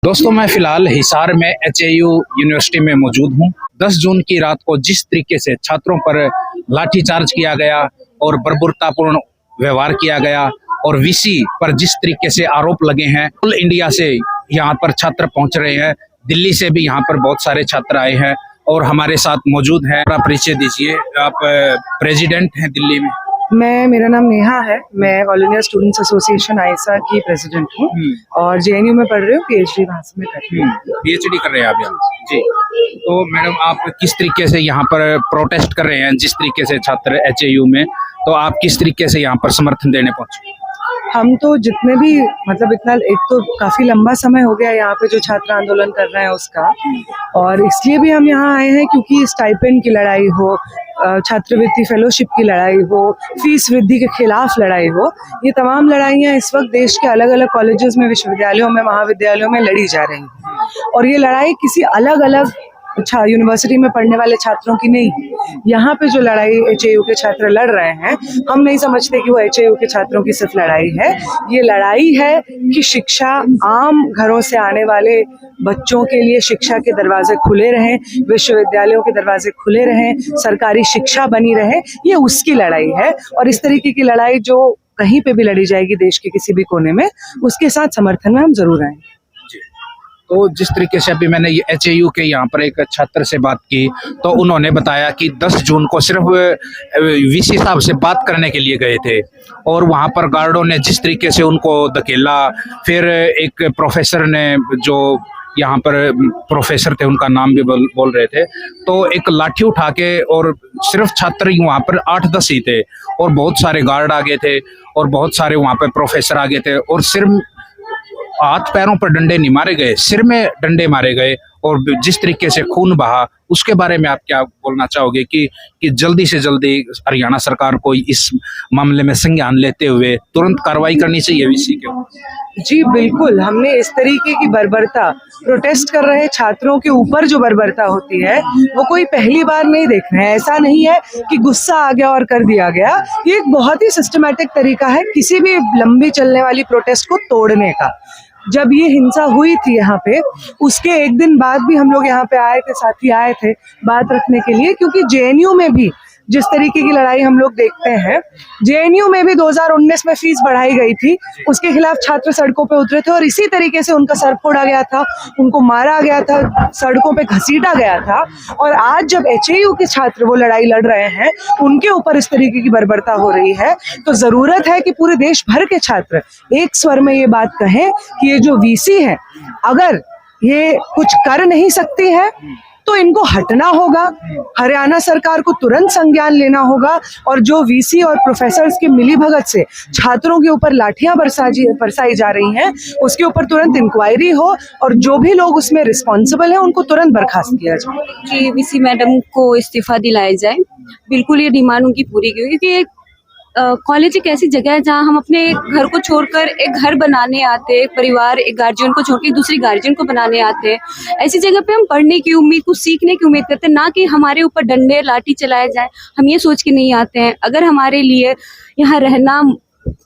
दोस्तों मैं फिलहाल हिसार में HAU यूनिवर्सिटी में मौजूद हूँ। 10 जून की रात को जिस तरीके से छात्रों पर लाठीचार्ज किया गया और बर्बरतापूर्ण व्यवहार किया गया और VC पर जिस तरीके से आरोप लगे हैं, ऑल इंडिया से यहाँ पर छात्र पहुँच रहे हैं, दिल्ली से भी यहाँ पर बहुत सारे छात्र आए हैं और हमारे साथ मौजूद हैं। अपना परिचय दीजिए। आप प्रेसिडेंट हैं दिल्ली में? मेरा नाम नेहा है। मैं all India students association I saw की प्रेसिडेंट हूँ और JNU में पढ़ रही हूँ, PhD वहाँ से मैं कर रही हूँ। PhD कर रहे हैं आप यहाँ? जी। तो मैडम आप किस तरीके से यहाँ पर प्रोटेस्ट कर रहे हैं, जिस तरीके से छात्र HAU में, तो आप किस तरीके से यहाँ पर समर्थन देने पहुँचे? हम तो जितने भी इतना एक तो काफी लंबा समय हो गया यहाँ पे जो छात्र आंदोलन कर रहे हैं उसका, और इसलिए भी हम यहाँ आए हैं क्योंकि स्टाइपेंड की लड़ाई हो, छात्रवृत्ति फेलोशिप की लड़ाई हो, फीस वृद्धि के खिलाफ लड़ाई हो, ये तमाम लड़ाइयाँ इस वक्त देश के अलग अलग कॉलेजेस में, विश्वविद्यालयों में, महाविद्यालयों में लड़ी जा रही हैं। और ये लड़ाई किसी अलग अलग यूनिवर्सिटी में पढ़ने वाले छात्रों की नहीं। यहाँ पे जो लड़ाई HAU के छात्र लड़ रहे हैं, हम नहीं समझते कि वो HAU के छात्रों की सिर्फ लड़ाई है। ये लड़ाई है कि शिक्षा, आम घरों से आने वाले बच्चों के लिए शिक्षा के दरवाजे खुले रहें, विश्वविद्यालयों के दरवाजे खुले रहें, सरकारी शिक्षा बनी रहे। ये उसकी लड़ाई है और इस तरीके की लड़ाई जो कहीं पे भी लड़ी जाएगी देश के किसी भी कोने में, उसके साथ समर्थन में हम जरूर आएंगे। तो जिस तरीके से अभी मैंने HAU के यहाँ पर एक छात्र से बात की, तो उन्होंने बताया कि 10 जून को सिर्फ VC साहब से बात करने के लिए गए थे और वहाँ पर गार्डों ने जिस तरीके से उनको धकेला। फिर एक प्रोफेसर ने, जो यहाँ पर प्रोफेसर थे, उनका नाम भी बोल रहे थे, तो एक लाठी उठा के, और सिर्फ छात्र वहाँ पर 8-10 ही थे और बहुत सारे गार्ड आ गए थे और बहुत सारे वहाँ पर प्रोफेसर आ गए थे और सिर्फ हाथ पैरों पर डंडे नहीं मारे गए, सिर में डंडे मारे गए और जिस तरीके से खून बहा, उसके बारे में आप क्या बोलना चाहोगे कि जल्दी से जल्दी हरियाणा सरकार को इस मामले में संज्ञान लेते हुए तुरंत कार्रवाई करनी चाहिए VC के? जी बिल्कुल, हमने इस तरीके की बर्बरता, प्रोटेस्ट कर रहे छात्रों के ऊपर जो बर्बरता होती है वो कोई पहली बार नहीं देख रहे हैं। ऐसा नहीं है कि गुस्सा आ गया और कर दिया गया। ये एक बहुत ही सिस्टमैटिक तरीका है किसी भी लंबी चलने वाली प्रोटेस्ट को तोड़ने का। जब ये हिंसा हुई थी यहाँ पे, उसके एक दिन बाद भी हम लोग यहाँ पे आए थे, साथी आए थे बात रखने के लिए, क्योंकि JNU में भी जिस तरीके की लड़ाई हम लोग देखते हैं, JNU में भी 2019 में फीस बढ़ाई गई थी, उसके खिलाफ छात्र सड़कों पे उतरे थे और इसी तरीके से उनका सर फोड़ा गया था, उनको मारा गया था, सड़कों पे घसीटा गया था। और आज जब HAU के छात्र वो लड़ाई लड़ रहे हैं, उनके ऊपर इस तरीके की बर्बरता हो रही है, तो जरूरत है कि पूरे देश भर के छात्र एक स्वर में ये बात कहें कि ये जो VC है, अगर ये कुछ कर नहीं सकती है तो इनको हटना होगा। हरियाणा सरकार को तुरंत संज्ञान लेना होगा और जो VC और प्रोफेसर्स की मिलीभगत से छात्रों के ऊपर लाठियां बरसाई जा रही हैं, उसके ऊपर तुरंत इंक्वायरी हो और जो भी लोग उसमें रिस्पॉन्सिबल हैं उनको तुरंत बर्खास्त किया जाए। कि VC मैडम को इस्तीफा दिलाया जाए। बिल्कुल ये डिमांड उनकी पूरी की, क्योंकि कॉलेज एक ऐसी जगह है जहाँ हम अपने घर को छोड़कर एक घर बनाने आते हैं, एक परिवार, एक गार्जियन को छोड़कर दूसरी गार्जियन को बनाने आते हैं। ऐसी जगह पे हम पढ़ने की उम्मीद, कुछ सीखने की उम्मीद करते हैं, ना कि हमारे ऊपर डंडे लाठी चलाए जाए। हम ये सोच के नहीं आते हैं। अगर हमारे लिए यहाँ रहना,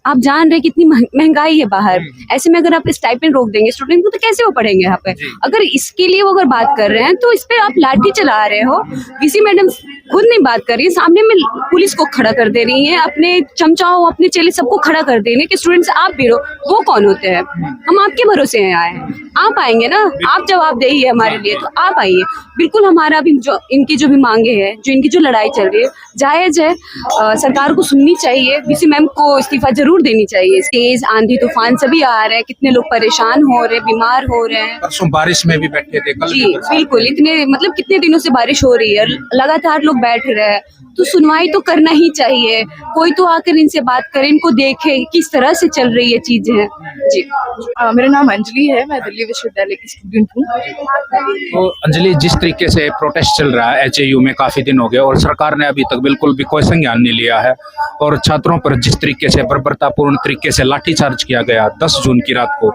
आप जान रहे कितनी महंगाई है बाहर, ऐसे में अगर आप स्टाइपेंड रोक देंगे स्टूडेंट को, तो कैसे वो पढ़ेंगे यहाँ पे? अगर इसके लिए वो अगर बात कर रहे हैं तो इस पे आप लाठी चला रहे हो। VC मैडम खुद नहीं बात कर रही है, सामने में पुलिस को खड़ा कर दे रही है, अपने चमचाओं, अपने चेले सबको खड़ा कर दे रही है कि स्टूडेंट्स आप भी रहो। वो कौन होते हैं? हम आपके भरोसे आए हैं, आप आएंगे ना, आप जवाब दे ही है हमारे लिए, तो आप आइए। बिल्कुल हमारा भी जो इनकी जो भी मांगे हैं, जो इनकी जो लड़ाई चल रही है, जायज है, सरकार को सुननी चाहिए। VC मैम को इस्तीफा जरूर देनी चाहिए। तेज आंधी तूफान सभी आ रहे हैं, कितने लोग परेशान हो रहे हैं, बीमार हो रहे हैं। परसों बारिश में भी बैठे थे कल। जी बिल्कुल, इतने कितने दिनों से बारिश हो रही है, लगातार लोग बैठ रहे हैं, तो सुनवाई तो करना ही चाहिए। कोई तो आकर इनसे बात करे, इनको देखे किस तरह से चल रही है चीजें। जी मेरा नाम अंजलि है, मैं दिल्ली विश्वविद्यालय की स्टूडेंट हूँ। तो अंजलि, जिस तरीके से प्रोटेस्ट चल रहा है HAU में काफी दिन हो गए और सरकार ने अभी तक बिल्कुल भी कोई संज्ञान नहीं लिया है, और छात्रों पर जिस तरीके से बर्बरतापूर्ण तरीके से लाठीचार्ज किया गया 10 जून की रात को।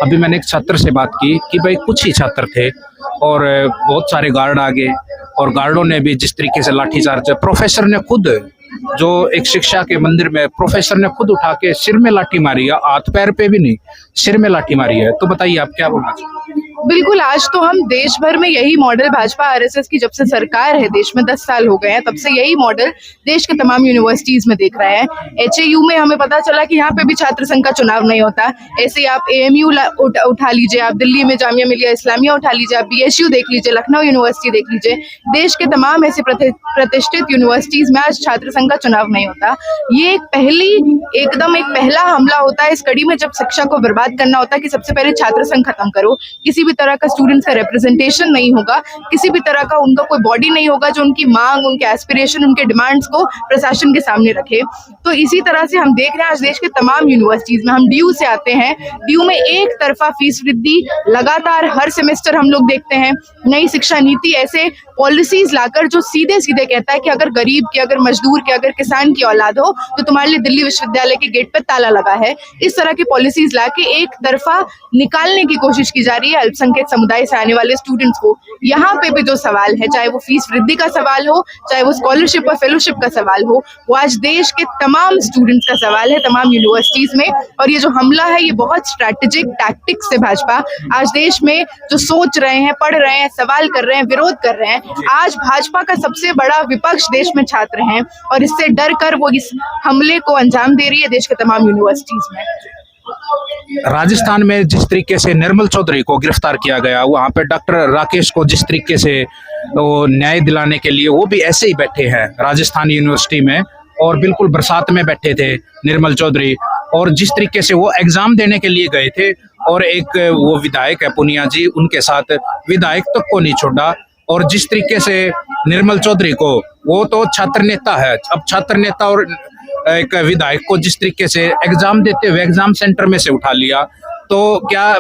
अभी मैंने एक छात्र से बात की कि भाई कुछ ही छात्र थे और बहुत सारे गार्ड आ गए और गार्डों ने भी जिस तरीके से लाठीचार्ज, प्रोफेसर ने खुद, जो एक शिक्षा के मंदिर में प्रोफेसर ने खुद उठा के सिर में लाठी मारी है, हाथ पैर पे भी नहीं, सिर में लाठी मारी है। तो बताइए आप क्या बोलना चाहिए? बिल्कुल, आज तो हम देश भर में यही मॉडल भाजपा आरएसएस की जब से सरकार है देश में 10 साल हो गए हैं, तब से यही मॉडल देश के तमाम यूनिवर्सिटीज में देख रहे हैं। एचएयू में हमें पता चला कि यहाँ पे भी छात्र संघ का चुनाव नहीं होता। ऐसे ही आप एएमयू उठा लीजिए, आप दिल्ली में जामिया मिलिया इस्लामिया उठा लीजिए, आप बीएचयू देख लीजिए, लखनऊ यूनिवर्सिटी देख लीजिए, देश के तमाम ऐसे प्रतिष्ठित यूनिवर्सिटीज में आज छात्र संघ का चुनाव नहीं होता। ये एक पहला हमला होता है इस कड़ी में, जब शिक्षा को बर्बाद करना होता है कि सबसे पहले छात्र संघ खत्म करो। किसी भी तरह का स्टूडेंट्स का रिप्रेजेंटेशन नहीं होगा, किसी भी तरह का उनका कोई बॉडी नहीं होगा जो उनकी मांग, उनके एस्पिरेशन, उनके डिमांड्स को प्रशासन के सामने रखे। तो इसी तरह से हम देख रहे हैं आज देश के तमाम यूनिवर्सिटीज में, हम डीयू से आते हैं, डीयू में एक तरफा फीस वृद्धि लगातार हर सेमेस्टर हम लोग देखते हैं। नई शिक्षा नीति ऐसे पॉलिसीज लाकर जो सीधे सीधे कहता है कि अगर गरीब की, अगर मजदूर की, अगर किसान की औलाद हो तो तुम्हारे लिए दिल्ली विश्वविद्यालय के गेट पे ताला लगा है। इस तरह की पॉलिसीज लाके एक तरफा निकालने की कोशिश की जा रही है अल्पसंख्यक समुदाय से आने वाले स्टूडेंट्स को। यहाँ पे भी जो सवाल है, चाहे वो फीस वृद्धि का सवाल हो, चाहे वो स्कॉलरशिप और फेलोशिप का सवाल हो, वो आज देश के तमाम स्टूडेंट्स का सवाल है, तमाम यूनिवर्सिटीज में। और ये जो हमला है ये बहुत स्ट्रैटेजिक टैक्टिक्स से भाजपा आज देश में जो सोच रहे हैं, पढ़ रहे हैं, सवाल कर रहे हैं, विरोध कर रहे हैं। आज भाजपा का सबसे बड़ा विपक्ष देश में छात्र हैं और इससे डर कर वो इस हमले को अंजाम दे रही है देश के तमाम यूनिवर्सिटीज में। राजस्थान में जिस तरीके से निर्मल चौधरी को गिरफ्तार किया गया, वहाँ पे डॉक्टर राकेश को जिस तरीके से वो न्याय दिलाने के लिए वो भी ऐसे ही बैठे हैं राजस्थान यूनिवर्सिटी में, और बिल्कुल बरसात में बैठे थे निर्मल चौधरी। और जिस तरीके से वो एग्जाम देने के लिए गए थे और एक वो विधायक है पुनिया जी, उनके साथ विधायक तक को नहीं छोड़ा। और जिस तरीके से निर्मल चौधरी को, वो तो छात्र नेता है, अब छात्र नेता और एक विधायक को जिस तरीके से एग्जाम देते हुए एग्जाम सेंटर में से उठा लिया, तो क्या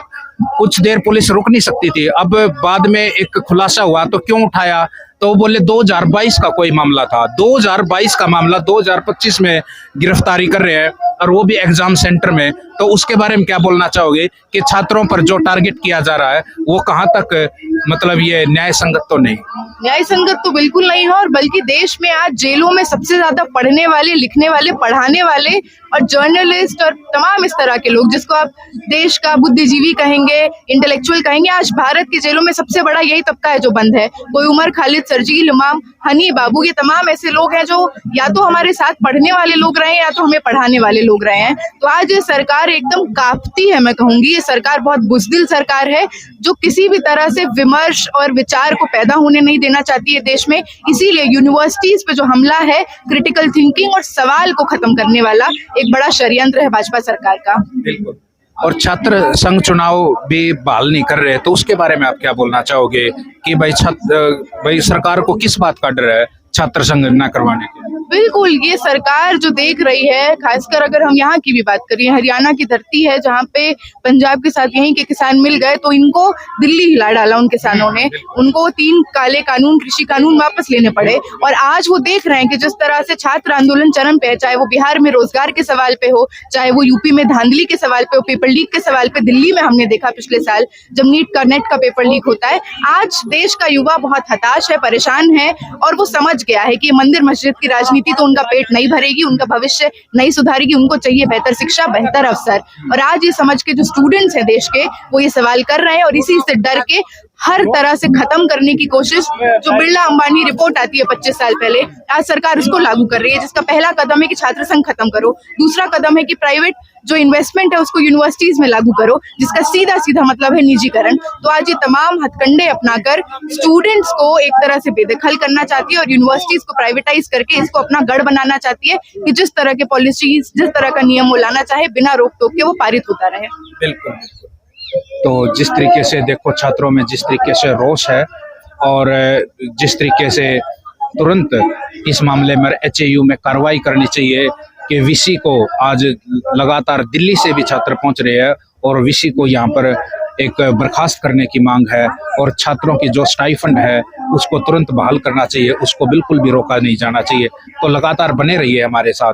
कुछ देर पुलिस रुक नहीं सकती थी? अब बाद में एक खुलासा हुआ तो क्यों उठाया, तो बोले 2022 का कोई मामला था, 2022 का मामला 2025 में गिरफ्तारी कर रहे हैं और वो भी एग्जाम सेंटर में। तो उसके बारे में क्या बोलना चाहोगे कि छात्रों पर जो टारगेट किया जा रहा है वो कहाँ तक, मतलब ये न्याय संगत तो नहीं? न्याय संगत तो बिल्कुल नहीं है, और बल्कि देश में आज जेलों में सबसे ज्यादा पढ़ने वाले, लिखने वाले, पढ़ाने वाले और जर्नलिस्ट और तमाम इस तरह के लोग जिसको आप देश का बुद्धिजीवी कहेंगे, इंटेलेक्चुअल कहेंगे, आज भारत की जेलों में सबसे बड़ा यही तबका है जो बंद है। कोई उमर खालिद, सरजील इमाम, हनी बाबू, ये तमाम ऐसे लोग हैं जो या तो हमारे साथ पढ़ने वाले लोग रहे हैं या तो हमें पढ़ाने वाले लोग रहे हैं। तो आज ये सरकार एकदम कांपती है, मैं कहूंगी ये सरकार बहुत बुज़दिल सरकार है जो किसी भी तरह से विमर्श और विचार को पैदा होने नहीं देना चाहती है देश में। इसीलिए यूनिवर्सिटीज पे जो हमला है, क्रिटिकल थिंकिंग और सवाल को खत्म करने वाला एक बड़ा षड्यंत्र है भाजपा सरकार का। बिल्कुल। और छात्र संघ चुनाव भी बहाल नहीं कर रहे, तो उसके बारे में आप क्या बोलना चाहोगे कि भाई सरकार को किस बात का डर है छात्र संघ न करवाने के? बिल्कुल, ये सरकार जो देख रही है, खासकर अगर हम यहाँ की भी बात करें, हरियाणा की धरती है जहाँ पे पंजाब के साथ यहीं के किसान मिल गए तो इनको दिल्ली हिला डाला उन किसानों ने, उनको 3 काले कानून, कृषि कानून वापस लेने पड़े। और आज वो देख रहे हैं कि जिस तरह से छात्र आंदोलन चरम पे है, चाहे वो बिहार में रोजगार के सवाल पे हो, चाहे वो यूपी में धांधली के सवाल पे हो, पेपर लीक के सवाल पे, दिल्ली में हमने देखा पिछले साल जब नेट का पेपर लीक होता है। आज देश का युवा बहुत हताश है, परेशान है और वो समझ गया है कि मंदिर मस्जिद की राजनीति तो उनका पेट नहीं भरेगी, उनका भविष्य नहीं सुधारेगी, उनको चाहिए बेहतर शिक्षा, बेहतर अवसर। और आज ये समझ के जो स्टूडेंट्स हैं देश के, वो ये सवाल कर रहे हैं और इसी से डर के हर तरह से खत्म करने की कोशिश, जो बिरला अंबानी रिपोर्ट आती है 25 साल पहले, आज सरकार उसको लागू कर रही है। जिसका पहला कदम है कि छात्र संघ खत्म करो, दूसरा कदम है कि प्राइवेट जो इन्वेस्टमेंट है उसको यूनिवर्सिटीज में लागू करो, जिसका सीधा सीधा मतलब है निजीकरण। तो आज ये तमाम हथकंडे अपनाकर स्टूडेंट्स को एक तरह से बेदखल करना चाहती है और यूनिवर्सिटीज को प्राइवेटाइज करके इसको अपना गढ़ बनाना चाहती है कि जिस तरह के पॉलिसीज, जिस तरह का नियम वो लाना चाहे, बिना रोक टोक के वो पारित होता रहे। बिल्कुल। तो जिस तरीके से देखो छात्रों में जिस तरीके से रोष है और जिस तरीके से तुरंत इस मामले में एचएयू में कार्रवाई करनी चाहिए कि वीसी को, आज लगातार दिल्ली से भी छात्र पहुंच रहे हैं और वीसी को यहाँ पर एक बर्खास्त करने की मांग है और छात्रों की जो स्टाइफंड है उसको तुरंत बहाल करना चाहिए, उसको बिल्कुल भी रोका नहीं जाना चाहिए। तो लगातार बने रहिए हमारे साथ।